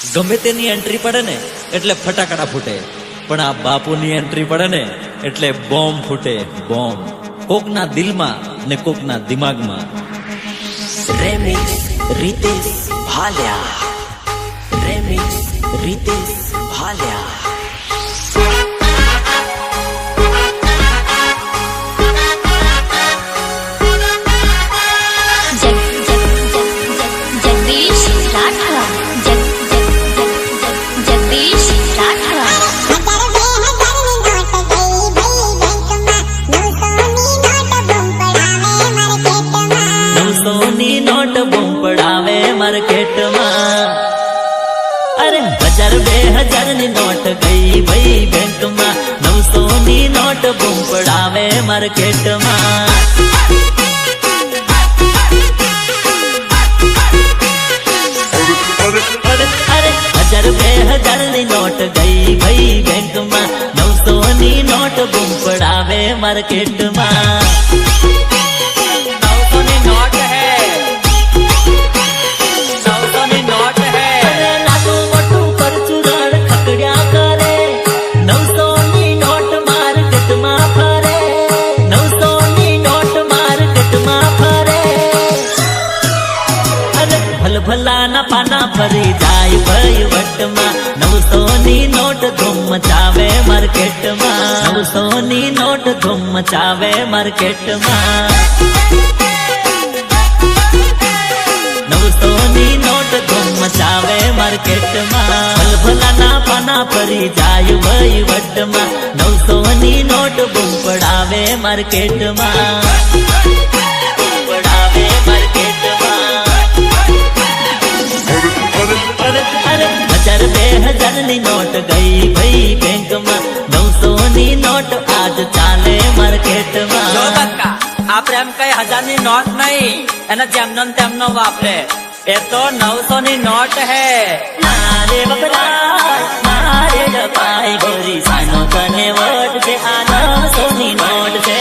ગમે તેની એન્ટ્રી પડે ને એટલે ફટાકડા ફૂટે, પણ આ બાપુની એન્ટ્રી પડે ને એટલે બોમ્બ ફૂટે, બોમ્બ. કોકના દિલમાં ને કોકના દિમાગમાં. રેમિક્સ રીતેશ ભાલિયા, રેમિક્સ રીતેશ ભાલિયા. जगदीश राठवा, जगदीश राठवा. નવસોની નોટ બૂમ પડાવે માર્કેટમાં. અરે 1000-2000 ની નોટ ગઈ ભાઈ બેંકમાં. 900 ની નોટ બૂમ પડાવે માર્કેટમાં. અરે 1000-2000 ની નોટ ગઈ ભાઈ બેંકમાં. 900 ની નોટ બૂમ પડાવે માર્કેટમાં. ભલાના પાના ફરી જાય ભાઈ વટમાં. 900 ની નોટ ધૂમ મચાવે માર્કેટમાં. 900 ની નોટ ધૂમ મચાવે માર્કેટમાં. 900 ની નોટ ધૂમ મચાવે માર્કેટમાં. ભલાના પાના ફરી જાય ભાઈ વટમાં. 900 ની નોટ બૂમ પડાવે માર્કેટમાં. પડાવે માર્કેટમાં. 1000-2000 ની નોટ ગઈ ભાઈ બેંકમાં. 900 ની નોટ આજ ચાલે માર્કેટમાં. આપણે એમ કઈ 1000 ની નોટ નહીં, એને જેમનો ને તેમનો વાપરે. એ તો 900 ની નોટ હે. મારે બબલાય મારે ડપાય ગોરી સાનો તને વોટ છે. આ 900 ની નોટ છે.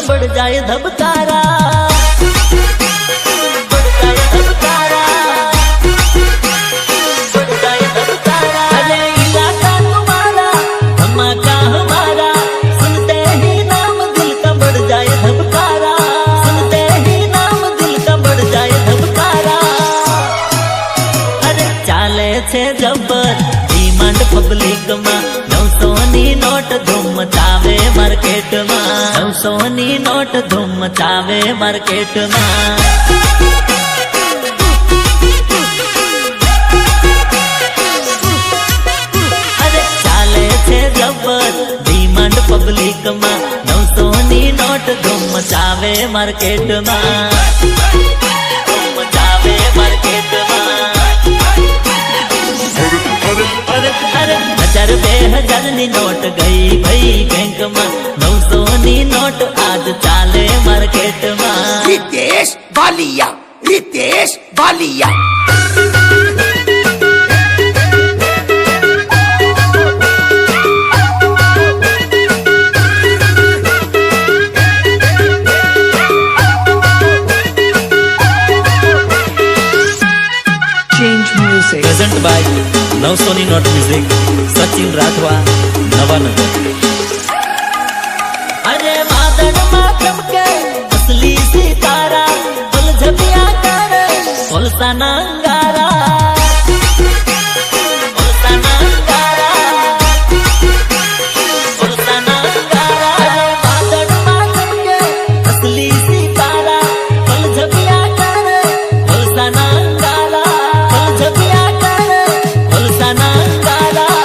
बढ़ जाए धबकारा, बढ़ जाए धबकारा, बढ़ जाए धबकारा. अरे इलाका तुम्हारा धमाका हमारा, सुनते ही नाम दिल का बढ़ जाए धबकारा. सुनते ही नाम दिल का बढ़ जाए धबकारा. अरे चाले छे जबर डिमांड पब्लिक में. 900 ની નોટ ધૂમ મચાવે માર્કેટમાં. 900 ની નોટ ધૂમ મચાવે માર્કેટમાં. અરે ચાલે છે જબર ડિમાન્ડ પબ્લિકમાં. 900 ની નોટ ધૂમ મચાવે માર્કેટમાં. ધૂમ મચાવે માર્કેટમાં. 1000-2000 ની નોટ ગઈ ભાઈ બેંકમાં. 900 ની નોટ આજ ચાલે માર્કેટમાં. રીતેશ ભાલિયા, રીતેશ ભાલિયા. પ્રેઝન્ટ બાય 900 ની નોટ મ્યુઝિક, સચિન રાઠવા, નવાનગર. અરે વાદળમાં ચમકે અસલી સિતારા, પલ ઝપિયા કરે કોલસાના અંગારા. કોલસાના અંગારા, કોલસાના અંગારા. અરે વાદળમાં ચમકે અસલી સિતારા, પલ ઝપિયા કરે કોલસાના અંગારા. પલ ઝપિયા કરે કોલસાના અંગારા.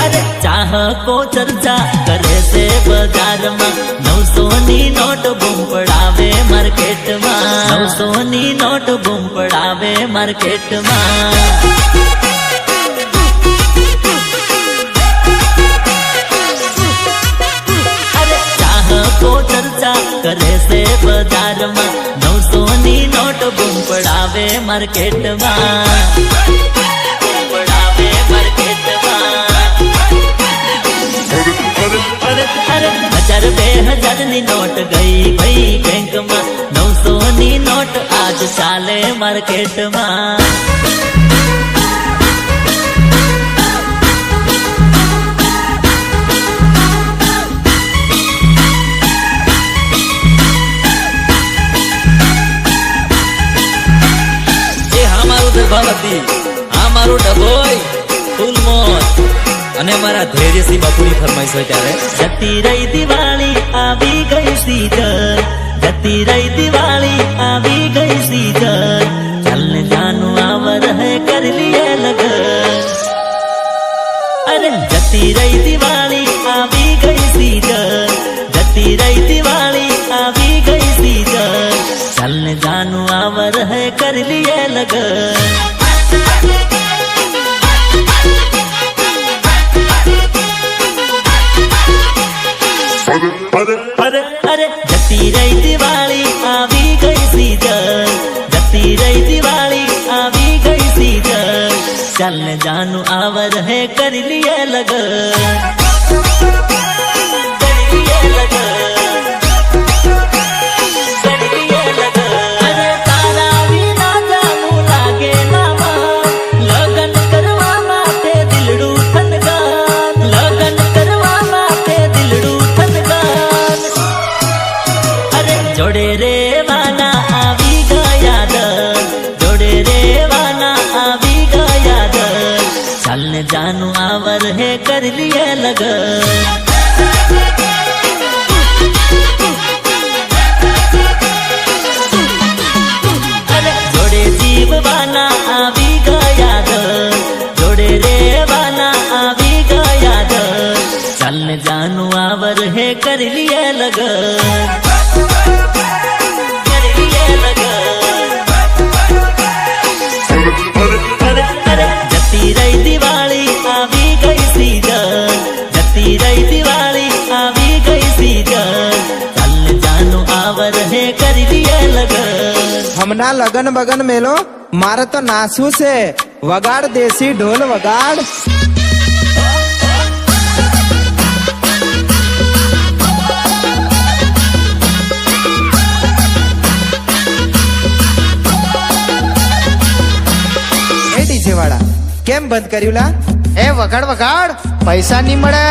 અરે ચાહકો ચર્ચા કરે છે બજારમાં. 900 ની નોટ બૂમ પડાવે માર્કેટમાં. 900 ની નોટ બૂમ પડાવે માર્કેટમાં. ચાહકો ચર્ચા કરે છે બજારમાં, 900 ની નોટ બૂમ પડાવે માર્કેટમાં. પડાવે માર્કેટમાં. 1000 2000 ની નોટ ગઈ ભાઈ બેંકમાં, 900 ની નોટ આજ ચાલે માર્કેટમાં. પ્રભાવતી, આ મારું ડભોઈ ફૂલમોર અને અમારા ધૈર્યસિંહ બાપુની ફરમાઈશ હોય ત્યારે. જતી રહી દિવાળી આવી ગઈ સીઝન, જતી રહી દિવાળી આવી ગઈ સીઝન, ચાલને જાનું આવર હે કરી લીએ લગન. અરે જતી રહી દિવાળી આવી ગઈ સીઝન, જતી રહી દિવાળી આવી ગઈ સીઝન, ચાલને જાનું આવર હે કરી લીએ લગન. અરે અરે જતી રહી દિવાળી આવી ગઈ સીઝન, જતી રહી દિવાળી આવી ગઈ સીઝન, ચાલને જાનું આવર હે કરી લીએ લગન. કરી લીએ લગન, કરી લીએ લગન. અરે તારા વિના જાનું લાગે ના મન, લગન કરવા માટે દિલડું થનગન, લગન કરવા માટે દિલડું થનગન. અરે જોડે રેવાના આવી ગયા દર, જોડે રેવાના આવી ગયા દર, ચાલને જાનું આવર હે કરી લીએ લગન. અરે જોડે જીવવાના આવી ગયા દર, જોડે રેવાના આવી ગયા દર, ચાલને જાનું આવર હે કરી લીએ લગન. કરી લીએ લગન. અરે જતી રહી દિવાળી આવી ગઈ સીઝન, જતી રહી દિવાળી આવી ગઈ સીઝન, ચાલને જાનું આવર હે કરી લીએ લગન. હમણાં લગન બગન મેલો, મારે તો નાસવું છે. વગાડ દેશી ઢોલ વગાડ. એ ડીજે વાળા કેમ બંધ કર્યું લા? એ વગાડ વગાડ, પૈસા નહીં મળે.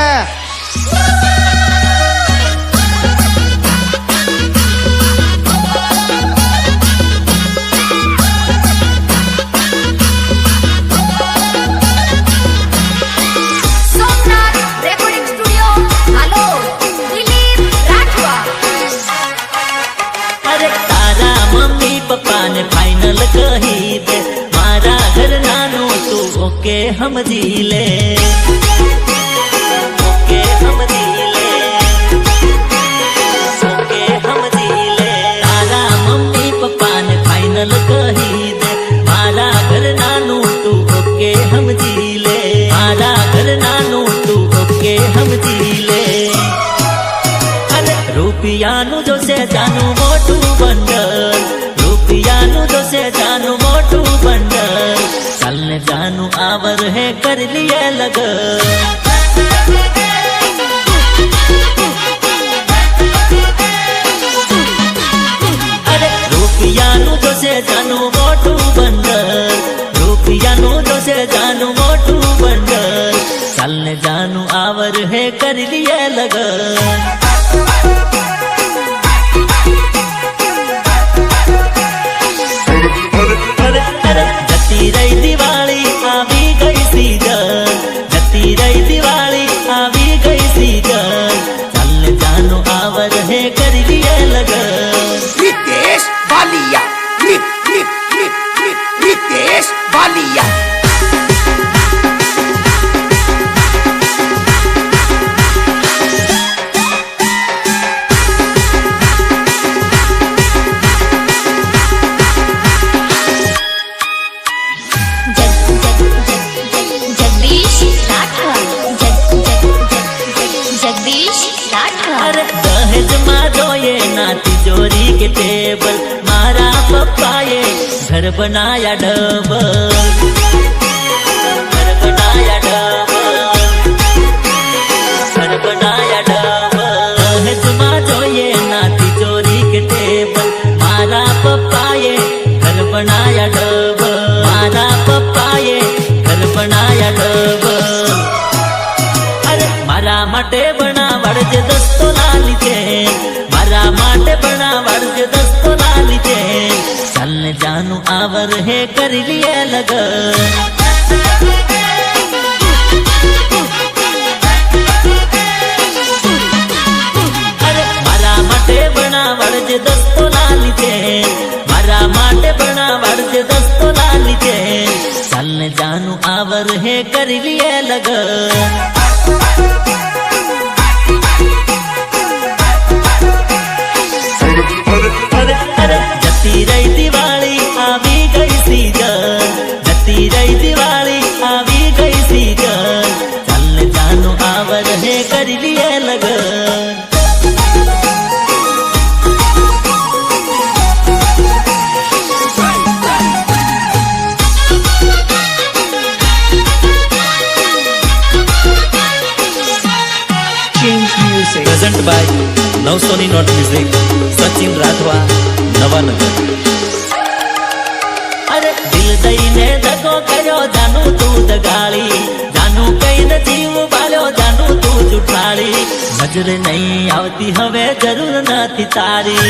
Somnath recording studio Halol, Dilip Rathwa. અરે તારા મમ્મી પપ્પાને ફાઇનલ કહી દે, મારા ઘરનાનું તું ઓકે સમજી લે. ઓકે સમજી લે, ઓકે સમજી લે. તારા મમ્મી પપ્પાને ફાઇનલ કહી દે, મારા ઘરનાનું તું ઓકે સમજી લે. મારા ઘરનાનું તું ઓકે સમજી લે. અને રૂપિયાનું જોશે જાનું મોટું બંડલ, રૂપિયાનું જોશે જાનું મોટું બંડલ, ચાલને જાનું આવર હે કરી લીએ લગન. અરે રૂપિયાનું જોશે જાનું મોટું બંડલ, રૂપિયાનું જોશે જાનું મોટું બંડલ, ચાલને જાનું આવર હે કરી લીએ લગન. જતી રહી દિવાળી આવી ગઈ સીઝન, જતી રહી દિવાળી આવી ગઈ સીઝન, ચાલને જાનું આવર હે કરી લીએ લગન. रितेश बालिया, रितेश बालिया. के टेबल मारा पप्पाए घर बनाया डबल घर बनाया डबल घर बनाया डबल दहेजમાં જોઈએ ના તિજોરી કે ટેબલ મારા પપ્પાએ ઘર બનાયા ડબલ મારા પપ્પાએ ઘર બનાયા ડબલ અરે મારા માટે બનાવડજે દસ્તો લાલી છે મારા માટે બનાવડજે દસ્તો લાલી છે ચાલ ને જાનું આવર હે કરી લીએ લગન બનાવડજે દસ્તો લાલી છે મારા માટે બનાવડજે દસ્તો લાલી છે ચાલ ને જાનું આવર હે કરી લીએ લગન જતી રહી દિવાળી આવી ગઈ સીઝન જતી રહી દિવાળી આવી ગઈ સીઝન ચાલ ને જાનું આવર હે કરી લીએ લગન પ્રેઝન્ટ બાય નવસોની નોટ મ્યુઝિક સચિન રાઠવા નવાનગર અરે દિલ દઈને દગો કર્યો જાનું તું દગાળી જાનું કઈને જીવ બાળ્યો જાનું તું જુઠાળી નજર નહીં આવતી હવે જરૂર નથી તારી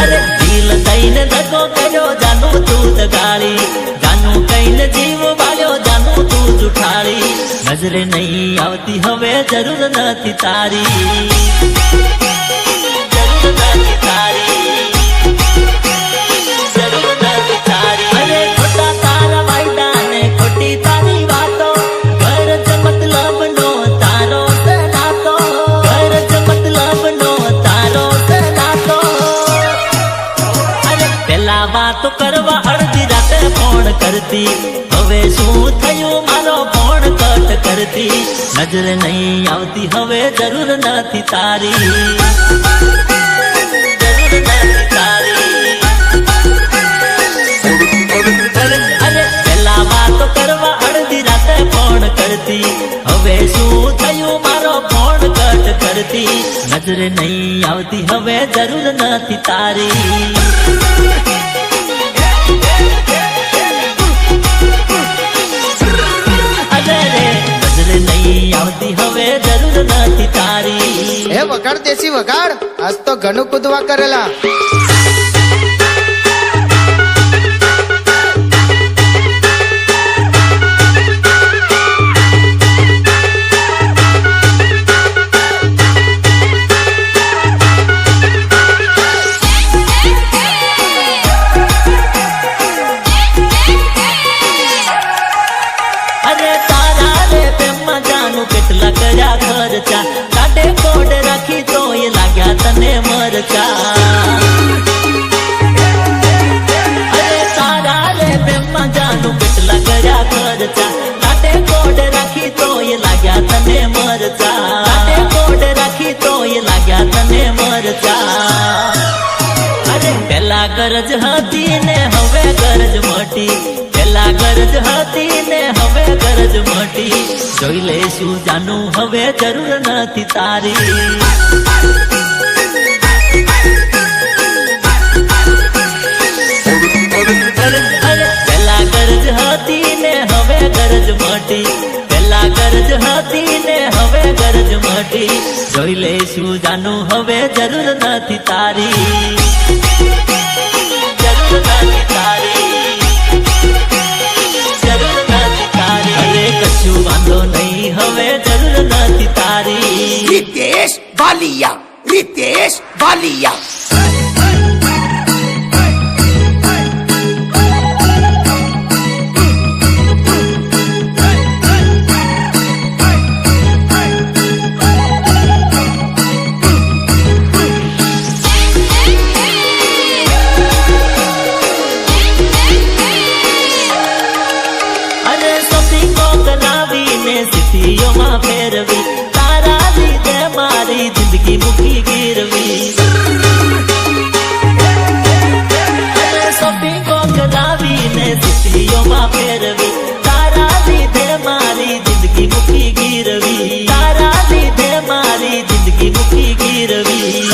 અરે દિલ દઈને દગો કર્યો જાનું તું દગાળી જાનું કઈને જીવ બાળ્યો જાનું તું જુઠાળી નજરે નહીં આવતી હવે જરૂર નથી તારી જરૂર નથી તારી જરૂર નથી તારી અરે ખોટા તારા વાયદા ને ખોટી તારી વાતો ઘર જ મતલબ નો તારો નાતો ઘર જ મતલબ નો તારો નાતો અરે પેલા વાતો કરવા અડધી રાતે ફોન કરતી હવે શું થયું મારો ફોન કટ કરતી નજર નહીં આવતી હવે જરૂર નથી તારી જરૂર નથી તારી અરે પેલા વાતો કરવા અડધી રાતે ફોન કરતી હવે શું થયું મારો ફોન કટ કરતી નજર નહીં આવતી હવે જરૂર નથી તારી આવતી હવે જરૂર નથી તારી એ વગાડ દેશી વગાડ આજ તો ઘણું કૂદવા કરેલા કેટલા કર્યા ખર્ચા કાઢે કોડ રાખી તો એ લાગ્યા તને મરચા અરે તારા રે પ્રેમમાં જાનું કેટલા કર્યા ખર્ચા કાઢે કોડ રાખી તો એ લાગ્યા તને મરચા કાઢે કોડ રાખી તો એ લાગ્યા તને મરચા અરે પેલા ગરજ હતી ને હવે ગરજ મોટી પેલા ગરજ હતી ને હવે ગરજ મોટી જોઈ લેશું જાનું હવે જરૂર નથી તારી પેલા ગરજ હતી ને હવે ગરજ મોટી પેલા ગરજ હતી ને હવે ગરજ મોટી જોઈ લેશું જાનું હવે જરૂર નથી તારી જરૂર નથી તારી જરૂર નથી તારી અરે કશું વાંધો નહીં હવે જરૂર નથી તારી रितेश वालिया रितेश वालिया અરે શોપિંગો કરાવીને સિટીઓમાં જિંદગી મૂકી ગીરવી શોપિંગો કરાવીને સિટીઓમાં ફેરવી તારા લીધે મારી જિંદગી મૂકી ગીરવી તારા લીધે મારી જિંદગી મૂકી ગીરવી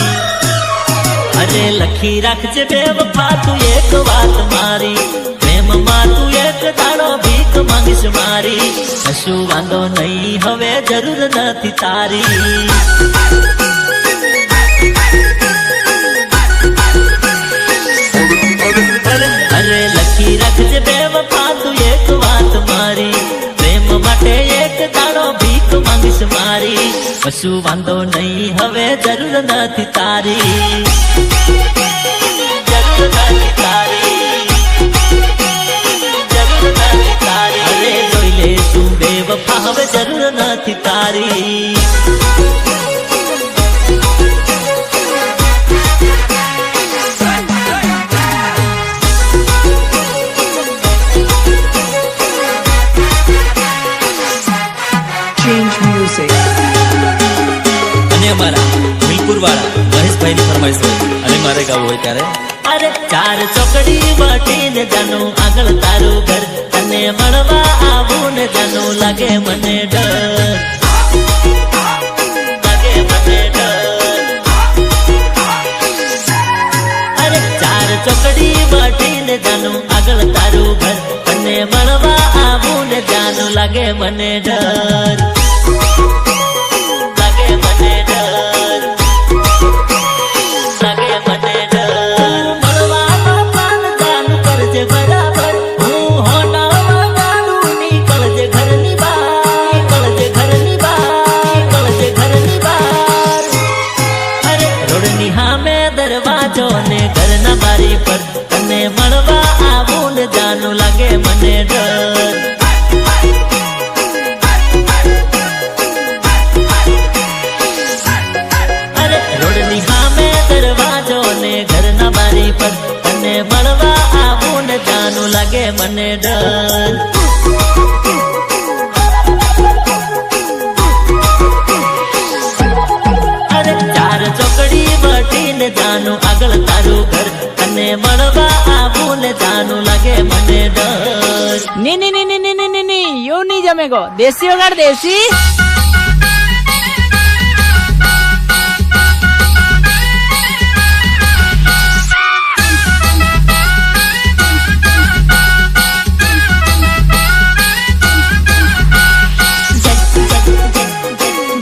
અરે લખી રાખજે બેવફા તું એક વાત મારી પ્રેમમાં તું એક દાડો ભીખ માંગીશ મારી કશું વાંધો નહીં હવે જરૂર નથી તારી અરે લખી રાખજે બેવફા તું એક વાત મારી પ્રેમ માટે એક દાડો ભીખ માંગીશ મારી કશું વાંધો નહીં હવે જરૂર નથી તારી જરૂર નથી તારી જરૂર નથી તારી અરે જોઈ લેશું બેવફા હવે જરૂર નથી તારી Change music. અને અમારા મિલપુર વાળા મહેશભાઈ ની ફરમાઈશ હોય અને મારે ગાવું હોય ત્યારે અરે ચાર ચોકડી વટીને જાનું આગળ તારું ઘર તને મળવા આવું ને જાનું લાગે મને ડર લાગે મને ડર અરે ચાર ચોકડી વટીને જાનું આગળ તારું ઘર તને મળવા આવું ને જાનું લાગે મને ડર લાગે મને ડર લાગે મને ડર મળવાનો પ્લાન ચાલુ કરજે બરાબર હું હોનાવા ગાડું નીકળજે ઘરની બહાર નીકળજે ઘરની બહાર નીકળજે ઘરની બહાર અરે રોડની સામે દરવાજો ને ઘરના બારી પર તને મળવા આવું ને જાનું લાગે મને ડર અરે રોડની સામે દરવાજો ને ઘરના બારી પર તને મળવા આવું ને જાનું લાગે મને ડર અરે ચાર ચોકડી વટીને જાનું આગળ તારું ઘર તને મળવા આવું ને જાનું લાગે મને ડર नहीं नहीं नहीं नहीं नहीं नहीं नहीं यो नहीं जमेगो देसी वगाड़ देसी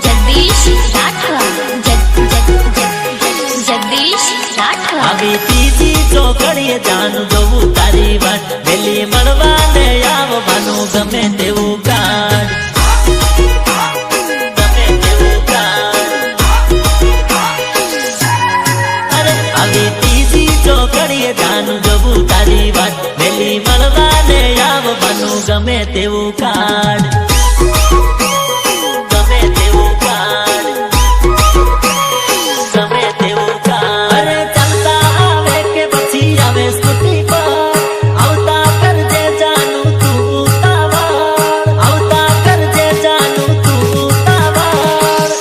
જગદીશ રાઠવા જગદીશ રાઠવા આવી ત્રીજી ચોકડીએ જાનું જોવું તારી વાત વેલી મળવા ને આવવાનું ગમે તેવું કાઢ ગમે તેવું કાઢ અરે આવી ત્રીજી ચોકડીએ જાનું જોવું તારી વાત વેલી મળવા ને આવવાનું ગમે તેવું કાઢ ગમે તેવું કાઢ ગમે તેવું કાઢ અરે ચાલતા આવે કે પછી આવે સ્કૂટી પર આવતા કરજે જાનું તું ઉતાવળ આવતા કરજે જાનું તું ઉતાવળ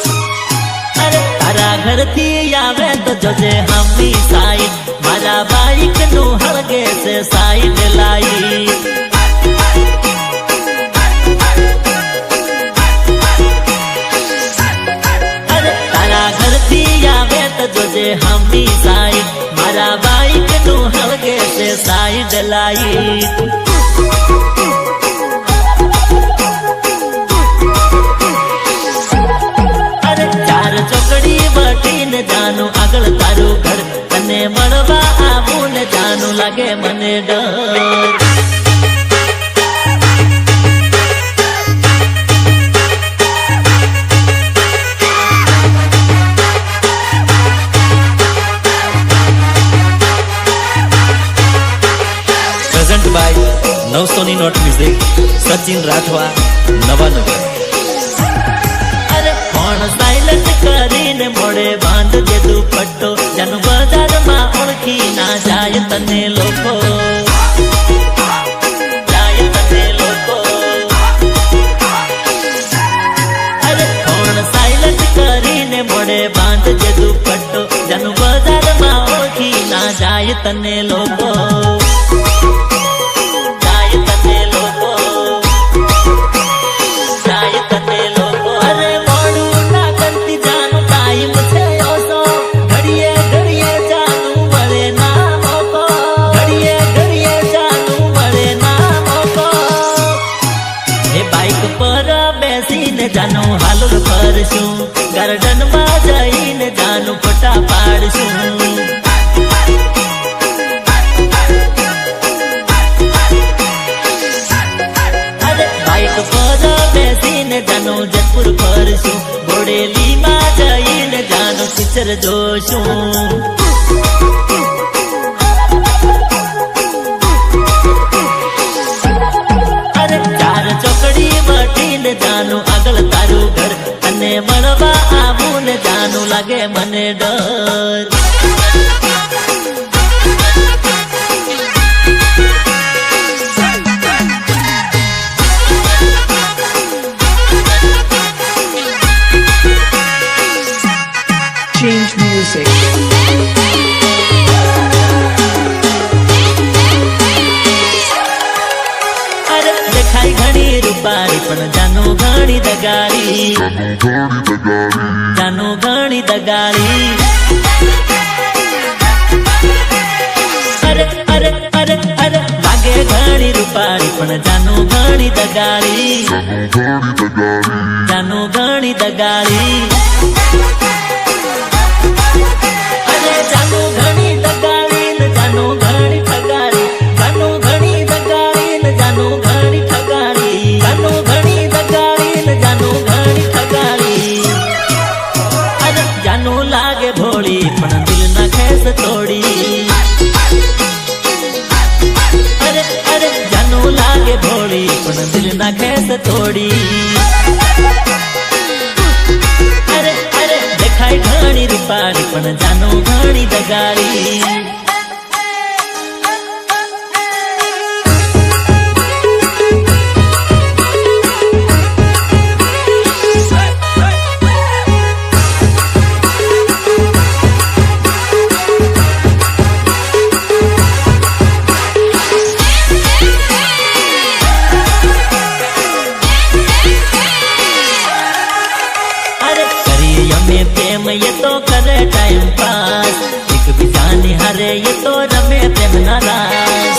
અરે તારા ઘરથી આવે તો જોજે હમી સાઈડ મારા બાઈક નું હળગે છે સાઈડ લાઈટ અરે તારા ઘરથી આવે તો જોજે હમી સાઈડ મારા બાઈક નું હળગે છે સાઈડ લાઈટ અરે ચાર ચોકડી વટીને જાનું આગળ તારું ઘર તને મળવા આવું ને જાનું લાગે મને ડર present by 900 note music Sachin Rathwa Navanagar અરે ફોન સાયલન્ટ કરીને મોડે બાંધજે દુપટ્ટો જાનું બજારમાં ઓળખી ના જાય તને લોકો જાય તને લોકો અરે ફોન સાયલન્ટ કરીને મોડે બાંધજે દુપટ્ટો જાનું બજારમાં ઓળખી ના જાય તને લોકો અરે મોડું ના કરતી જાનું ટાઈમ છે ઓછો ઘડીએ ઘડીએ જાનું મળે ના મોકો ઘડીએ ઘડીએ જાનું મળે ના મોકો એ બાઈક પર બેસીને જાનું હાલુર ફરશું ગાર્ડનમાં જઈને જાનું ફોટા પાડશું જાનું જયપુર ફરશું બોડેલીમાં જઈને જાનું પિક્ચર જોશું અરે ચાર ચોકડી વટીને જાનું આગળ તારું ઘર અને મળવા આવું ને જાનું લાગે મને ડર Change music. અરે દેખાય ઘણી રૂપારી પણ જાનું ઘણી દગાડી જાનું ઘણી દગાડી અરે અરે અરે અરે લાગે ઘણી રૂપારી પણ જાનું ઘણી દગાડી જાનું ઘણી દગાડી જાનું ઘણી દગાડી ને જાનું ઘણી ઠગાડી જાનું ઘણી દગાડી ને જાનું ઘણી ઠગાડી જાનું ઘણી દગાડી ને જાનું ઘણી ઠગાડી અરે જાનું લાગે ભોળી પણ દિલ ના ખેસ તોડી અરે અરે જાનું લાગે ભોળી પણ દિલ ના ખેસ તોડી ઘણી રૂપારી પણ જાનું ઘણી દગાડી પ્રેમ ये तो करे टाइम पास एक बिजानी हरे ये तो रमे प्रेम नाराज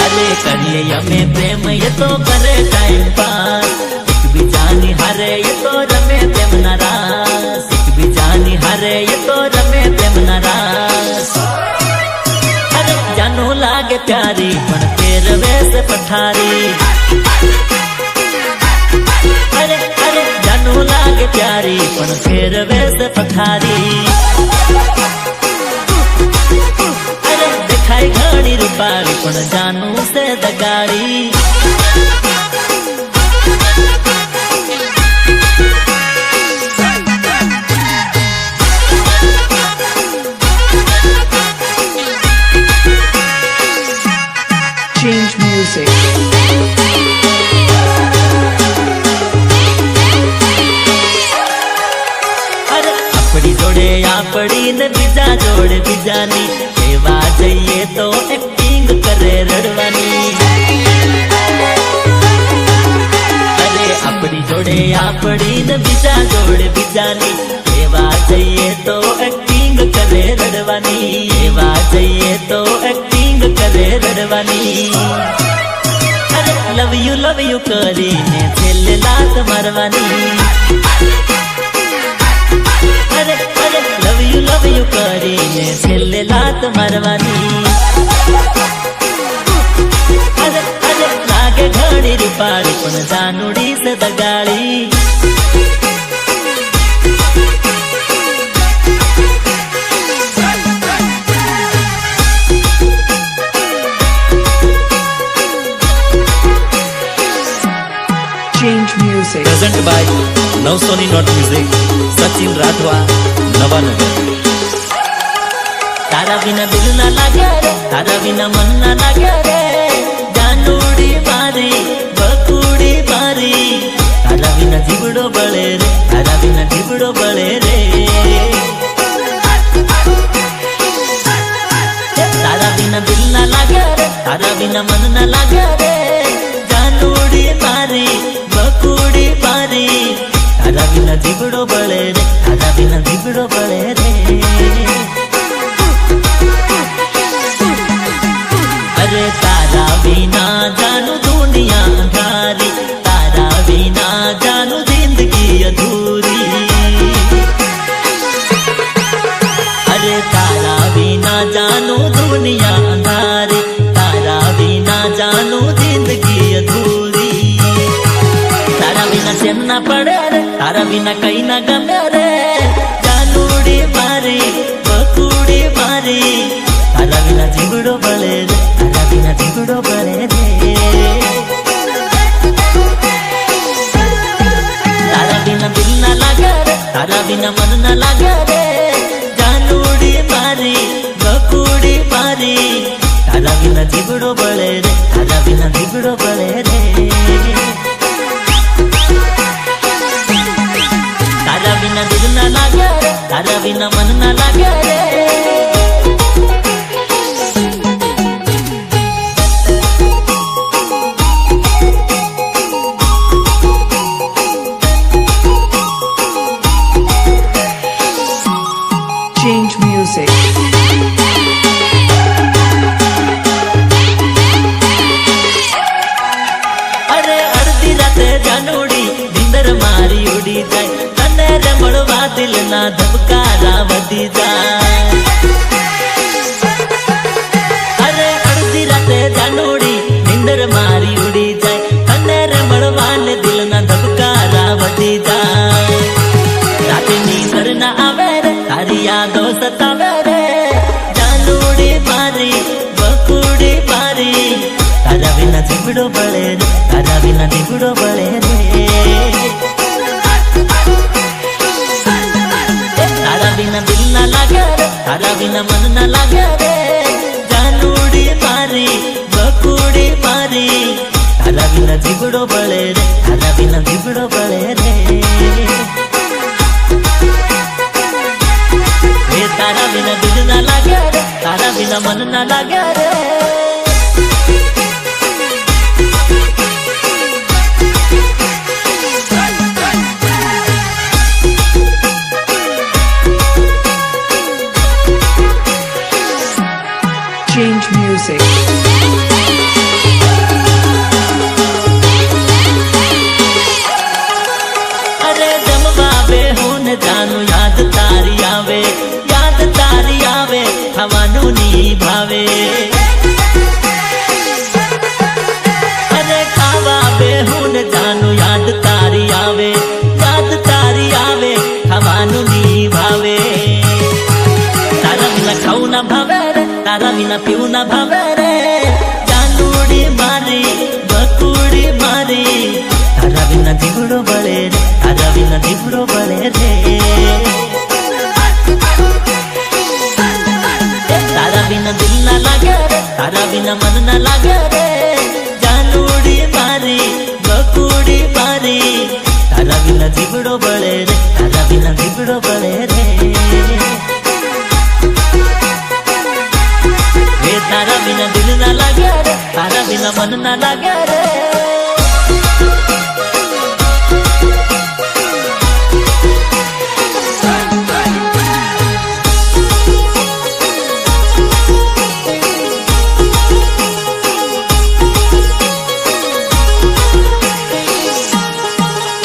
अरे करिए यमे प्रेम ये तो करे टाइम पास एक बिजानी हरे ये तो रमे प्रेम नाराज एक बिजानी हरे ये तो रमे प्रेम नाराज अरे जानो लागे प्यारी पण फेरवे से पठारी अरे अरे जानो लागे प्यारी पण फेरवे से पठारी अरे देखाय घणी रूपारी पण जानू से दगाड़ी Change music. पड़ी ने बीजा जोड़े बीजानी सेवा जइए तो एक्टिंग करे रड़वानी अरे अपनी जोड़े आपड़ी ने बीजा जोड़े बीजानी सेवा जइए तो एक्टिंग करे रड़वानी सेवा जइए तो एक्टिंग करे रड़वानी अरे लव यू करी ने छेले लात मारवानी अरे अरे लव यू કરીને છેલ્લે લાત મારવાની અરે અરે લાગે ઘણી રૂપાળી પણ જાનુડી સે દગાડી Change music. Present by Navsoni Not Music, Sachin Rathwa, Navanagar. तारा बिना दिल ना लागे रे, तारा बिना मन ना लागे रे, जानूड़ी मारी बकुड़ी मारी, तारा बिना जीवड़ो बळे रे, તારા વિના જીવડો બળે રે. તારા વિના દિલ ના લાગે રે, તારા વિના મન ના લાગે રે. જાનુડી મારી બકુડી મારી, તારા વિના જીવડો બળે રે, તારા વિના જીવડો બળે રે. અરે તારા વિના જાનું દુનિયા અંધારી, તારા વિના જાનું જિંદગી અધૂરી. અરે તારા વિના જાનું દુનિયા અંધારી, તારા વિના જાનું જિંદગી અધૂરી. તારા વિના ચેન ના પડે રે, તારા વિના કઈ ના ગમે રે. જાનુડી મારી બકુડી મારી, તારા વિના જીવડો બળે રે, તારા વિના જીવડો બળે રે. તારા વિના દિલ ના લાગે રે, તારા વિના મન ના લાગે રે. જાનુડી મારી બકુડી મારી, તારા વિના જીવડો બળે રે, તારા વિના જીવડો બળે રે. તારા વિના દિલ ના લાગે રે, તારા વિના મન ના લાગે રે. Change music. અરે અડધી રાતે જાનુડી નિંદર મારી ઉડી જાય, તને રે મળવા દિલ ના ધબકારા વધી જાય. અરે અડધી રાતે જાનુડી નિંદર મારી ઉડી જાય, તને રે મળવા ને દિલ ના ધબકારા વધી જાય. રાતે નીંદર ના આવે રે, તારી યાદો સતાવે રે. જાનુડી મારી બકુડી મારી, તારા વિના જીવડો બળે રે, તારા વિના જીવડો બળે રે. તારા વિના દિલ ના લાગે રે, તારા વિના મન ના લાગે રે. જાનુડી મારી બકુડી મારી, તારા વિના જીવડો બળે રે, તારા વિના જીવડો બળે રે. તારા વિના દિલ ના લાગે રે, તારા વિના મન ના લાગે રે. Change music. અરે જમવા બેહું ને જાનું યાદ તારી આવે, યાદ તારી આવે ખાવાનું ની ભાવે. અરે ખાવા બેહું ને જાનું યાદ તારી આવે, યાદ તારી આવે ખાવાનું ની ભાવે. તારા વિના ખાવું ના ભાવે રે, તારા વિના પીવું ના ભાવે રે. જાનુડી મારી બકુડી મારી, તારા વિના જીવડો બળે રે, તારા વિના જીવડો બળે રે. તારા વિના દિલ ના લાગે રે, તારા વિના મન ના લાગે રે. જાનુડી મારી બકુડી મારી, તારા વિના જીવડો બળે રે, તારા વિના જીવડો બળે રે. તારા વિના દિલ ના લાગે રે, તારા વિના મન ના લાગે રે.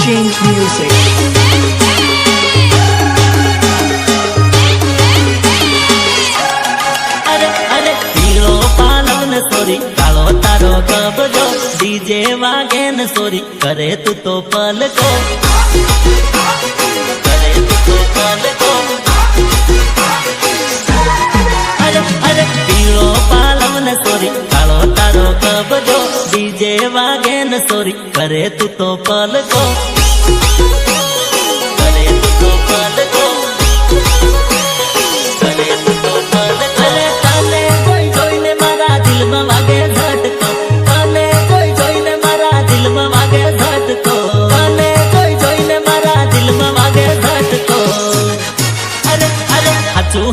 Change music. અરે અરે પીળો પાલવ ને સોરી, કાળો તારો કબજો, ડીજે વાગે ને સોરી, કરે તું તો પલકો, કરે તું તો પલકો. અરે અરે પીળો પાલવ ને સોરી, કાળો તારો કબજો, ડીજે વાગે ને સોરી, કરે તું તો પલકો, કરે તું તો પલકો, કરે તું તો પલકો. અરે તને જોઈ જોઈને મારા દિલમાં વાગે ઝટકો, તને જોઈ જોઈને મારા દિલમાં વાગે ઝટકો, તને જોઈ જોઈને મારા દિલમાં વાગે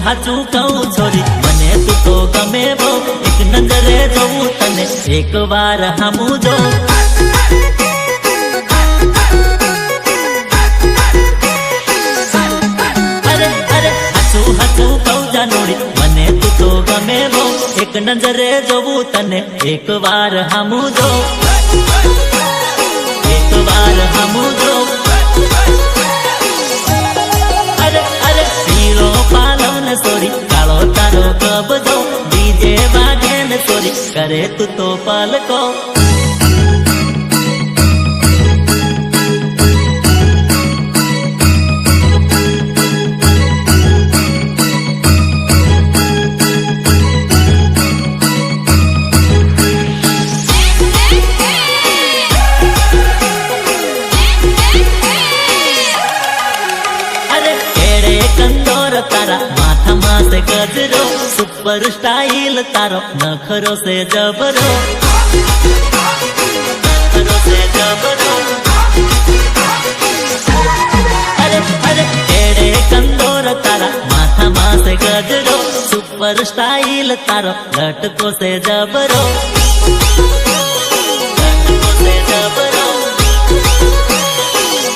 હાચું કહું છોરી મને તું તો ગમે બહુ એક નજરે જોઉં તને એક વાર હામું જો અરે અરે હાચું હાચું કહું જાનોડી મને તું તો ગમે બહુ એક નજરે જોઉં તને એક વાર હામું જો એક વાર હામું જો અરે અરે પીળો પાલવ ને સોરી કાળો તારો કબજો ડીજે વાગે ને સોરી કરે તું તો પલકો तारा माथा मासे गजरो सुपर स्टाइल तारो नखरो से जबरो नखरो से जबरो अरे अरे तेरे कंदोर तारा माथा मासे गजरो सुपर स्टाइल तारो लटको से जबरो लटको से जबरो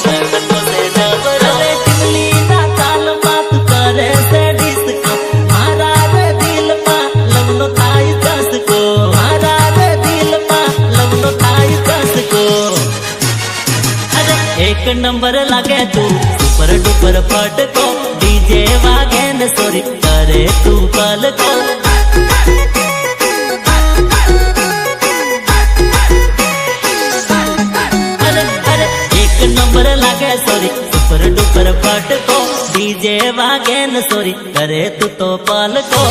लटको से जबरो टिमली ना ताल मात करे से डिस्को मारा रे दिल मा लवनो थाई दसको मारा रे दिल मा लवनो थाई दसको अरे एक नंबर लागे तू सुपर डुपर फटको डीजे वागे ने सोरी करे तू पलको अरे अरे एक नंबर लागे सोरी सुपर डुपर फटको डीजे वागे न सोरी करे तू तो पलको